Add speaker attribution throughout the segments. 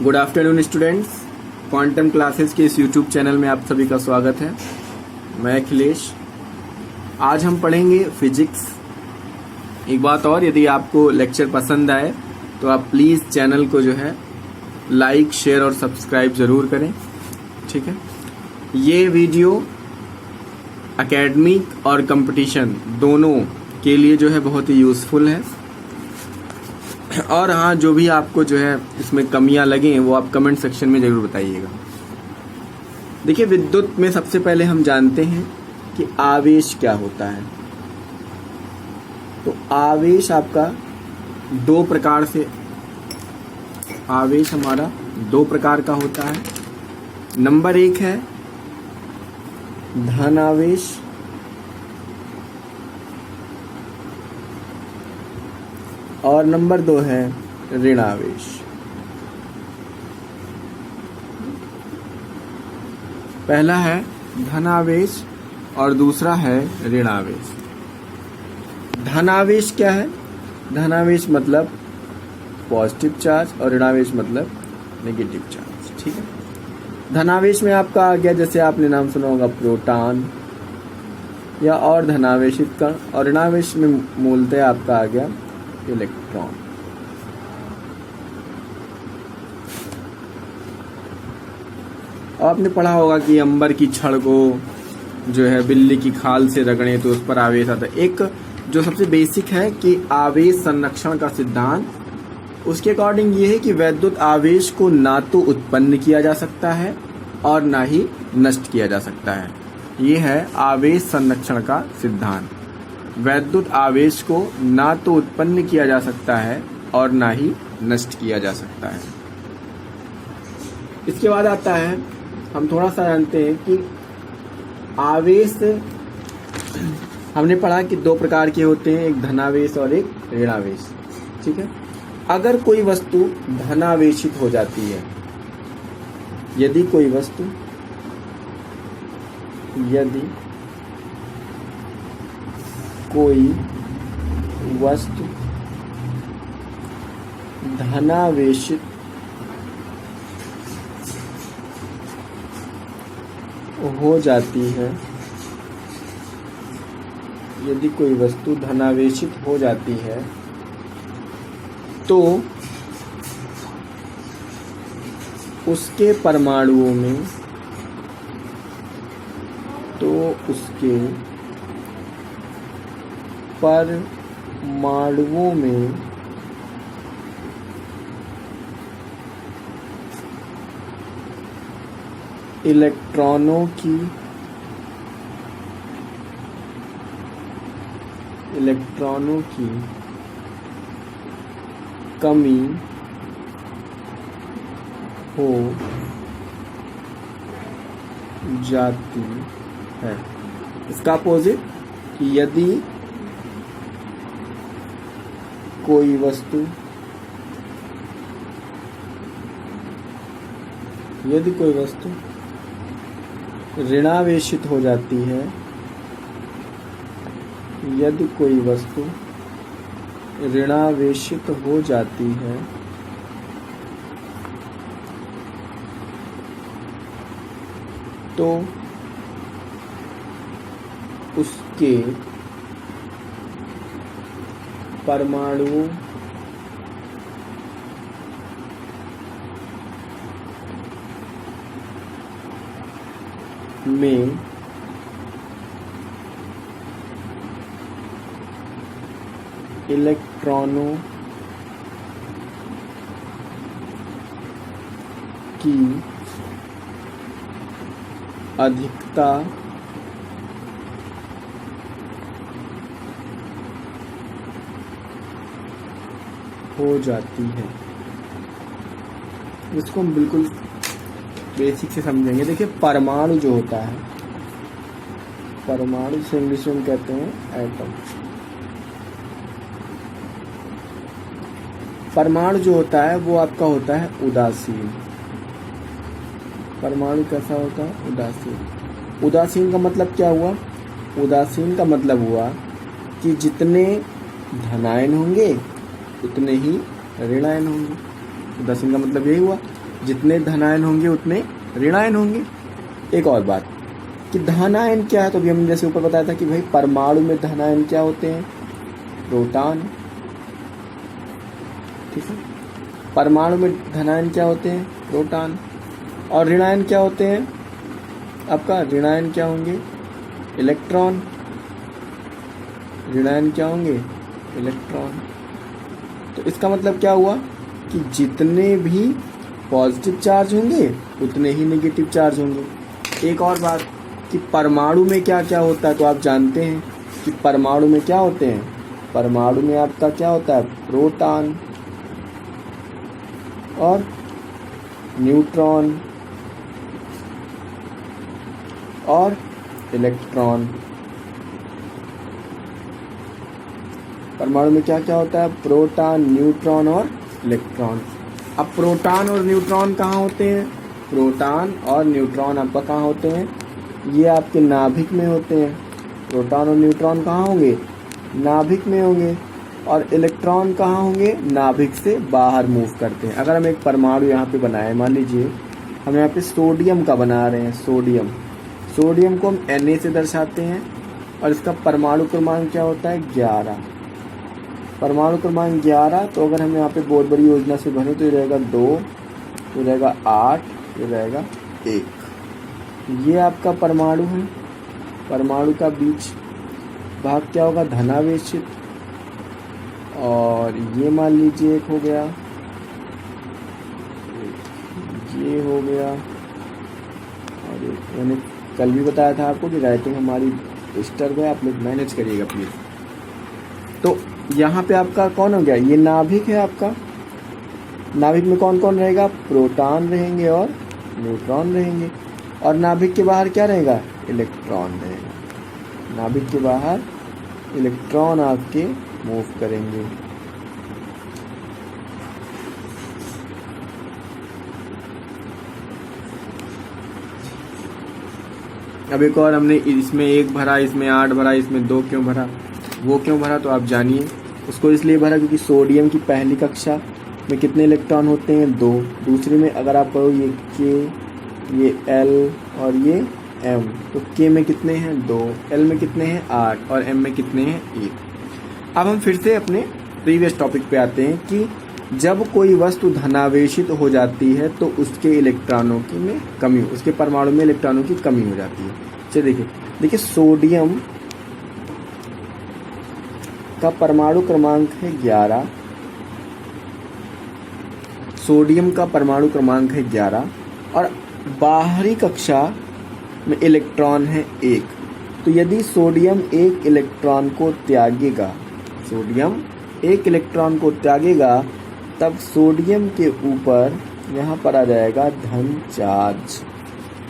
Speaker 1: Good afternoon students, quantum classes के इस YouTube channel में आप सभी का स्वागत है। मैं अखिलेश। आज हम पढ़ेंगे फिजिक्स। एक बात और, यदि आपको लेक्चर पसंद आए तो आप प्लीज़ चैनल को जो है लाइक, शेयर और सब्सक्राइब ज़रूर करें, ठीक है। ये वीडियो एकेडमिक और कंपटीशन दोनों के लिए जो है बहुत ही यूज़फुल है। और हाँ, जो भी आपको जो है इसमें कमियां लगें वो आप कमेंट सेक्शन में ज़रूर बताइएगा। देखिए, विद्युत में सबसे पहले हम जानते हैं कि आवेश क्या होता है। तो आवेश आपका आवेश हमारा दो प्रकार का होता है। नंबर एक है धन आवेश और नंबर दो है ऋण आवेश। पहला है धन आवेश और दूसरा है ऋण आवेश। धन आवेश क्या है? धन आवेश मतलब पॉजिटिव चार्ज और ऋण आवेश मतलब नेगेटिव चार्ज, ठीक है। धन आवेश में आपका आ गया, जैसे आपने नाम सुना होगा, प्रोटॉन या और धनावेशित कण, और ऋण आवेश में मूलतः आपका आ गया इलेक्ट्रॉन। आपने पढ़ा होगा कि अंबर की छड़ को जो है बिल्ली की खाल से रगड़े तो उस पर आवेश आता है। एक जो सबसे बेसिक है कि आवेश संरक्षण का सिद्धांत, उसके अकॉर्डिंग ये है कि वैद्युत आवेश को ना तो उत्पन्न किया जा सकता है और ना ही नष्ट किया जा सकता है। ये है आवेश संरक्षण का सिद्धांत। वैद्युत आवेश को ना तो उत्पन्न किया जा सकता है और ना ही नष्ट किया जा सकता है। इसके बाद आता है, हम थोड़ा सा जानते हैं कि आवेश हमने पढ़ा कि दो प्रकार के होते हैं, एक धनावेश और एक ऋणावेश, ठीक है। अगर कोई वस्तु धनावेशित हो जाती है, यदि कोई वस्तु धनावेशित हो जाती है, यदि कोई वस्तु धनावेशित हो जाती है तो उसके परमाणुओं में इलेक्ट्रॉनों की कमी हो जाती है। इसका अपोजिट कि यदि कोई वस्तु ऋणावेशित हो जाती है, यदि कोई वस्तु ऋणावेशित हो जाती है तो उसके परमाणुओं में इलेक्ट्रॉनों की अधिकता हो जाती है। इसको हम बिल्कुल बेसिक से समझेंगे। देखिए, परमाणु जो होता है, परमाणु से इंग्लिश में कहते हैं एटम। परमाणु जो होता है वो आपका होता है उदासीन। परमाणु कैसा होता है? उदासीन। उदासीन का मतलब क्या हुआ? उदासीन का मतलब हुआ कि जितने धनायन होंगे उतने ही ऋणायन होंगे। उदासीन का मतलब यही हुआ। जितने धनायन होंगे उतने ऋणायन होंगे। एक और बात कि धनायन क्या है, तो अभी हमने जैसे ऊपर बताया था कि भाई परमाणु में धनायन क्या होते हैं, प्रोटॉन। ठीक है, परमाणु में धनायन क्या होते हैं, प्रोटॉन। और ऋणायन क्या होते हैं, आपका ऋणायन क्या होंगे, इलेक्ट्रॉन। ऋणायन क्या होंगे, इलेक्ट्रॉन। तो इसका मतलब क्या हुआ कि जितने भी पॉजिटिव चार्ज होंगे उतने ही नेगेटिव चार्ज होंगे। एक और बात कि परमाणु में क्या क्या होता है, तो आप जानते हैं कि परमाणु में क्या होते हैं, परमाणु में आपका क्या होता है, प्रोटॉन और न्यूट्रॉन और इलेक्ट्रॉन। परमाणु में क्या क्या होता है, प्रोटॉन, न्यूट्रॉन और इलेक्ट्रॉन। अब प्रोटॉन और न्यूट्रॉन कहाँ होते हैं, प्रोटॉन और न्यूट्रॉन आपका कहाँ होते हैं, ये आपके नाभिक में होते हैं। प्रोटॉन और न्यूट्रॉन कहाँ होंगे, नाभिक में होंगे। और इलेक्ट्रॉन कहाँ होंगे, नाभिक से बाहर मूव करते हैं। अगर हम एक परमाणु यहाँ पे बनाए, मान लीजिए हम यहाँ पे सोडियम का बना रहे हैं, सोडियम को हम Na से दर्शाते हैं और इसका परमाणु क्रमांक क्या होता है, 11। परमाणु क्रमांक 11। तो अगर हम यहाँ पे बहुत बड़ी योजना से भरें तो ये रहेगा 2, ये रहेगा 8, ये रहेगा 1। ये आपका परमाणु है। परमाणु का बीच भाग क्या होगा, धनावेशित। और ये मान लीजिए एक हो गया, ये हो गया। और मैंने कल भी बताया था आपको कि राइटिंग हमारी डिस्टर्ब है, आप लोग मैनेज करिएगा प्लीज। तो यहाँ पे आपका कौन हो गया, ये नाभिक है आपका। नाभिक में कौन कौन रहेगा, प्रोटॉन रहेंगे और न्यूट्रॉन रहेंगे। और नाभिक के बाहर क्या रहेगा, इलेक्ट्रॉन रहेगा। नाभिक के बाहर इलेक्ट्रॉन आपके मूव करेंगे। अब एक और हमने इसमें 1 भरा, इसमें 8 भरा, इसमें 2 क्यों भरा, वो क्यों भरा, तो आप जानिए। उसको इसलिए भरा क्योंकि सोडियम की पहली कक्षा में कितने इलेक्ट्रॉन होते हैं, 2। दूसरी में अगर आप कहो ये K, ये L और ये M, तो K में कितने हैं, 2, L में कितने हैं, 8 और M में कितने हैं, 1। अब हम फिर से अपने प्रीवियस टॉपिक पे आते हैं कि जब कोई वस्तु धनावेशित हो जाती है तो उसके इलेक्ट्रॉनों की में कमी, उसके परमाणु में इलेक्ट्रॉनों की कमी हो जाती है। चलिए देखिए सोडियम का परमाणु क्रमांक है 11। सोडियम का परमाणु क्रमांक है 11 और बाहरी कक्षा में इलेक्ट्रॉन है 1। तो यदि सोडियम 1 इलेक्ट्रॉन को त्यागेगा, सोडियम 1 इलेक्ट्रॉन को त्यागेगा, तब सोडियम के ऊपर यहाँ पर आ जाएगा धन चार्ज।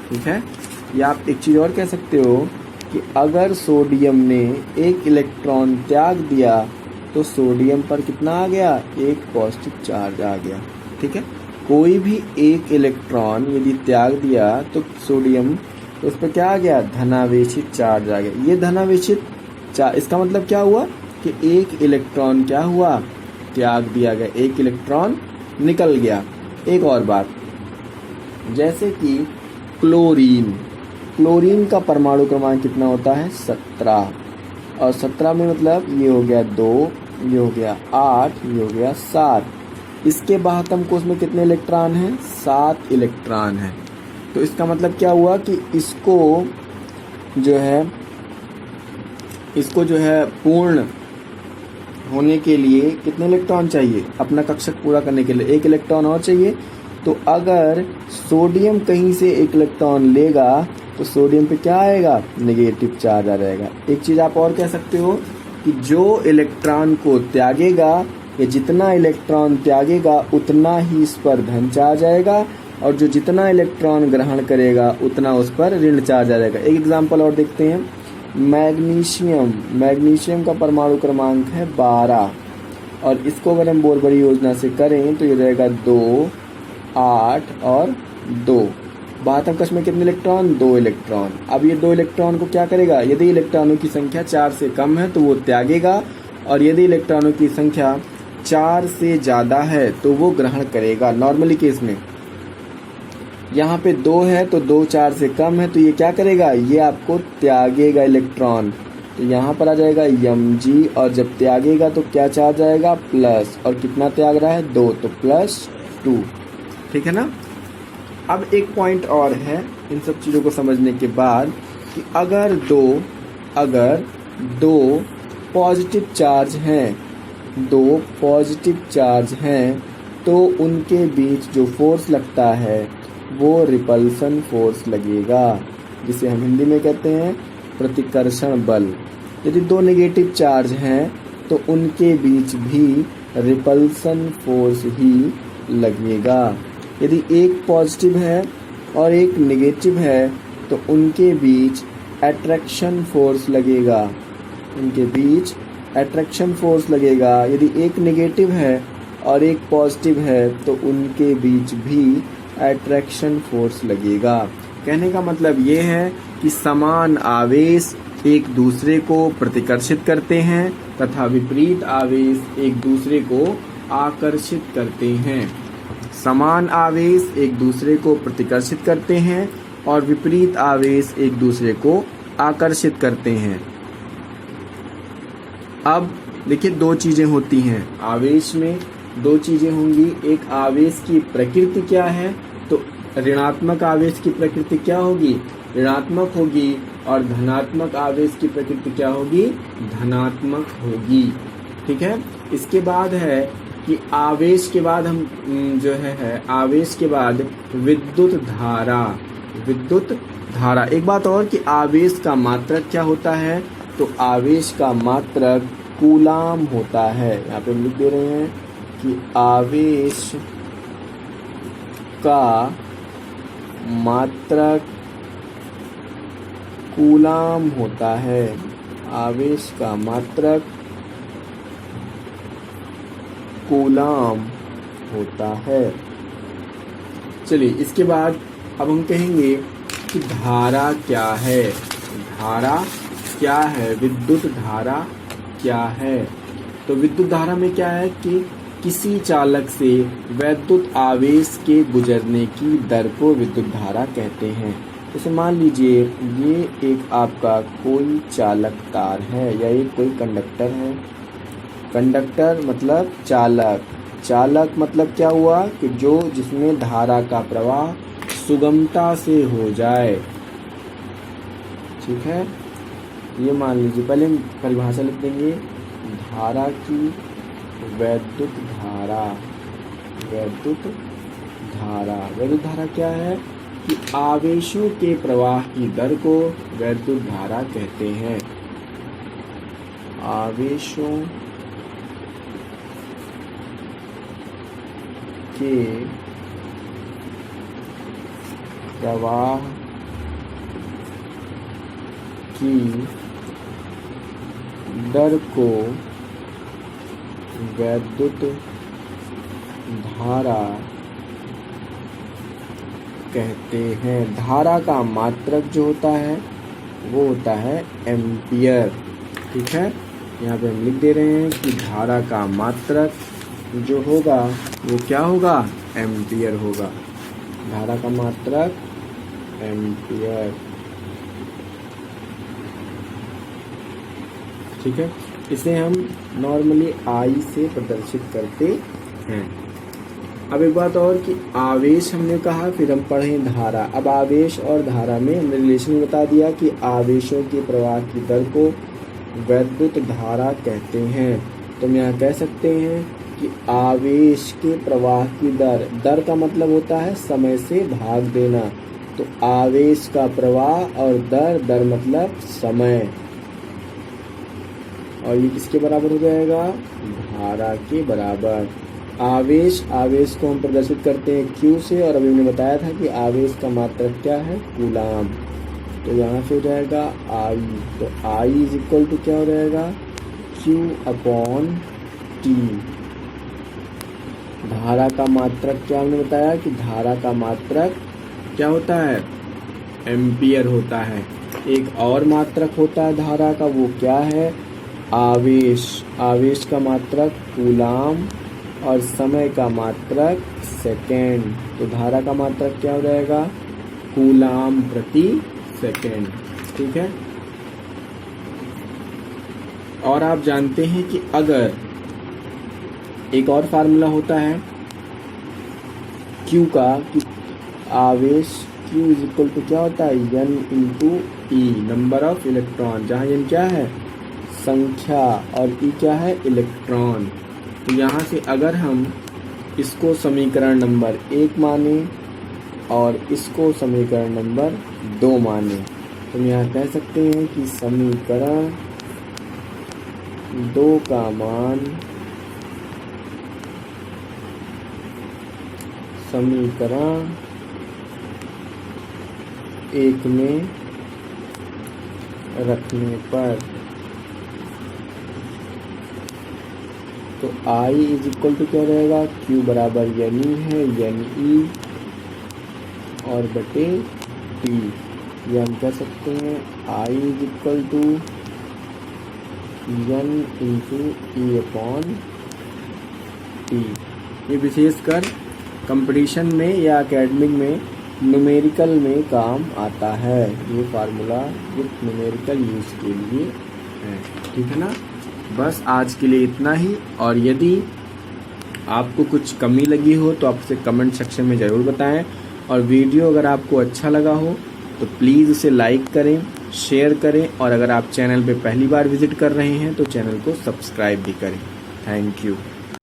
Speaker 1: ठीक है, या आप एक चीज़ और कह सकते हो कि अगर सोडियम ने 1 इलेक्ट्रॉन त्याग दिया तो सोडियम पर कितना आ गया, 1 पॉजिटिव चार्ज आ गया। ठीक है, कोई भी 1 इलेक्ट्रॉन यदि त्याग दिया तो सोडियम, तो उस पर क्या आ गया, धनावेशित चार्ज आ गया। ये धनावेशित चार्ज, इसका मतलब क्या हुआ कि 1 इलेक्ट्रॉन क्या हुआ, त्याग दिया गया, 1 इलेक्ट्रॉन निकल गया। एक और बात, जैसे कि क्लोरीन का परमाणु क्रमांक कितना होता है, 17। और 17 में मतलब ये हो गया 2, ये हो गया 8, ये हो गया 7। इसके बाहतम कोष में कितने इलेक्ट्रॉन हैं, 7 इलेक्ट्रॉन हैं। तो इसका मतलब क्या हुआ कि इसको जो है पूर्ण होने के लिए कितने इलेक्ट्रॉन चाहिए, अपना कक्षक पूरा करने के लिए 1 इलेक्ट्रॉन और चाहिए। तो अगर सोडियम कहीं से 1 इलेक्ट्रॉन लेगा तो सोडियम पे क्या आएगा, नेगेटिव चार्ज आ जाएगा। एक चीज़ आप और कह सकते हो कि जो इलेक्ट्रॉन को त्यागेगा या जितना इलेक्ट्रॉन त्यागेगा उतना ही इस पर धन चार्ज आएगा, और जो जितना इलेक्ट्रॉन ग्रहण करेगा उतना उस पर ऋण चार्ज आ जाएगा। एक एग्जाम्पल और देखते हैं, मैग्नीशियम का परमाणु क्रमांक है 12 और इसको अगर हम बहुत बड़ी योजना से करें तो ये रहेगा 2, 8 और 2। बाहतम कक्ष में कितने इलेक्ट्रॉन, 2 इलेक्ट्रॉन। अब ये 2 इलेक्ट्रॉन को क्या करेगा, यदि इलेक्ट्रॉनों की संख्या 4 से कम है तो वो त्यागेगा, और यदि इलेक्ट्रॉनों की संख्या 4 से ज़्यादा है तो वो ग्रहण करेगा। नॉर्मली केस में यहाँ पे 2 है तो 2 4 से कम है, तो ये क्या करेगा, ये आपको त्यागेगा इलेक्ट्रॉन। तो यहाँ पर आ जाएगा Mg, और जब त्यागेगा तो क्या चार्ज आएगा, प्लस, और कितना त्याग रहा है, 2, तो +2। ठीक है ना। अब एक पॉइंट और है इन सब चीज़ों को समझने के बाद कि अगर दो पॉजिटिव चार्ज हैं, 2 पॉजिटिव चार्ज हैं, तो उनके बीच जो फोर्स लगता है वो रिपल्सन फोर्स लगेगा, जिसे हम हिंदी में कहते हैं प्रतिकर्षण बल। यदि 2 नेगेटिव चार्ज हैं तो उनके बीच भी रिपल्सन फोर्स ही लगेगा। यदि एक पॉजिटिव है और एक नेगेटिव है तो उनके बीच अट्रैक्शन फोर्स लगेगा, उनके बीच अट्रैक्शन फोर्स लगेगा। यदि एक नेगेटिव है और एक पॉजिटिव है तो उनके बीच भी अट्रैक्शन फोर्स लगेगा। कहने का मतलब ये है कि समान आवेश एक दूसरे को प्रतिकर्षित करते हैं तथा विपरीत आवेश एक दूसरे को आकर्षित करते हैं। समान आवेश एक दूसरे को प्रतिकर्षित करते हैं और विपरीत आवेश एक दूसरे को आकर्षित करते हैं। अब देखिए 2 चीजें होती हैं आवेश में, 2 चीजें होंगी। एक आवेश की प्रकृति क्या है, तो ऋणात्मक आवेश की प्रकृति क्या होगी, ऋणात्मक होगी, और धनात्मक आवेश की प्रकृति क्या होगी, धनात्मक होगी। ठीक है। इसके बाद है कि आवेश के बाद हम जो है आवेश के बाद विद्युत धारा। एक बात और कि आवेश का मात्रक क्या होता है, तो आवेश का मात्रक कूलाम होता है। यहाँ पे हम लिख दे रहे हैं कि आवेश का मात्रक कूलाम होता है, आवेश का मात्रक कूलाम होता है। चलिए इसके बाद अब हम कहेंगे कि धारा क्या है, धारा क्या है, विद्युत धारा क्या है। तो विद्युत धारा में क्या है कि किसी चालक से वैद्युत आवेश के गुजरने की दर को विद्युत धारा कहते हैं। जैसे मान लीजिए ये एक आपका कोई चालक तार है या एक कोई कंडक्टर है। कंडक्टर मतलब चालक, चालक मतलब क्या हुआ कि जो जिसमें धारा का प्रवाह सुगमता से हो जाए। ठीक है, ये मान लीजिए, पहले हम परिभाषा लिख देंगे धारा की, वैद्युत धारा। वैद्युत धारा क्या है कि आवेशों के प्रवाह की दर को वैद्युत धारा कहते हैं। आवेशों के प्रवाह की दर को वैद्युत धारा कहते हैं। धारा का मात्रक जो होता है वो होता है एम्पियर। ठीक है, यहाँ पे हम लिख दे रहे हैं कि धारा का मात्रक जो होगा वो क्या होगा, एम्पियर होगा। धारा का मात्रक एम्पियर। ठीक है, इसे हम नॉर्मली आई से प्रदर्शित करते हैं। अब एक बात और कि आवेश हमने कहा, फिर हम पढ़ें धारा। अब आवेश और धारा में हमने रिलेशन बता दिया कि आवेशों के प्रवाह की दर को वैद्युत धारा कहते हैं। तो हम यहाँ कह सकते हैं कि आवेश के प्रवाह की दर, दर का मतलब होता है समय से भाग देना। तो आवेश का प्रवाह और दर, दर मतलब समय, और ये किसके बराबर हो जाएगा, धारा के बराबर। आवेश को हम प्रदर्शित करते हैं Q से, और अभी हमने बताया था कि आवेश का मात्रक क्या है, कूलाम। तो यहाँ से हो जाएगा I। तो I इज इक्वल टू क्या हो जाएगा, Q/T। धारा का मात्रक क्या हमने बताया कि धारा का मात्रक क्या होता है, एम्पियर होता है। एक और मात्रक होता है धारा का, वो क्या है, आवेश। आवेश का मात्रक कूलाम और समय का मात्रक सेकेंड। तो धारा का मात्रक क्या हो जाएगा? कूलाम प्रति सेकेंड। ठीक है। और आप जानते हैं कि अगर एक और फार्मूला होता है Q का, कि आवेश Q इज इक्वल टू क्या होता है? N into E, number of electron, जहाँ N क्या है? संख्या, और E क्या है? इलेक्ट्रॉन। तो यहाँ से अगर हम इसको समीकरण नंबर 1 माने और इसको समीकरण नंबर 2 माने, तो हम यहाँ कह सकते हैं कि समीकरण 2 का मान समीकरण 1 में रखने पर, तो I इज इक्वल टू क्या रहेगा? Q बराबर NE है, NE और बटे T। ये हम कह सकते हैं I is equal to N into E upon T। ये विशेषकर कंपटीशन में या एकेडमिक में न्यूमेरिकल में काम आता है। ये फार्मूला विथ न्यूमेरिकल यूज के लिए है। ठीक है ना। बस आज के लिए इतना ही। और यदि आपको कुछ कमी लगी हो तो आप उसे कमेंट सेक्शन में ज़रूर बताएं। और वीडियो अगर आपको अच्छा लगा हो तो प्लीज़ उसे लाइक करें, शेयर करें, और अगर आप चैनल पे पहली बार विजिट कर रहे हैं तो चैनल को सब्सक्राइब भी करें। Thank you.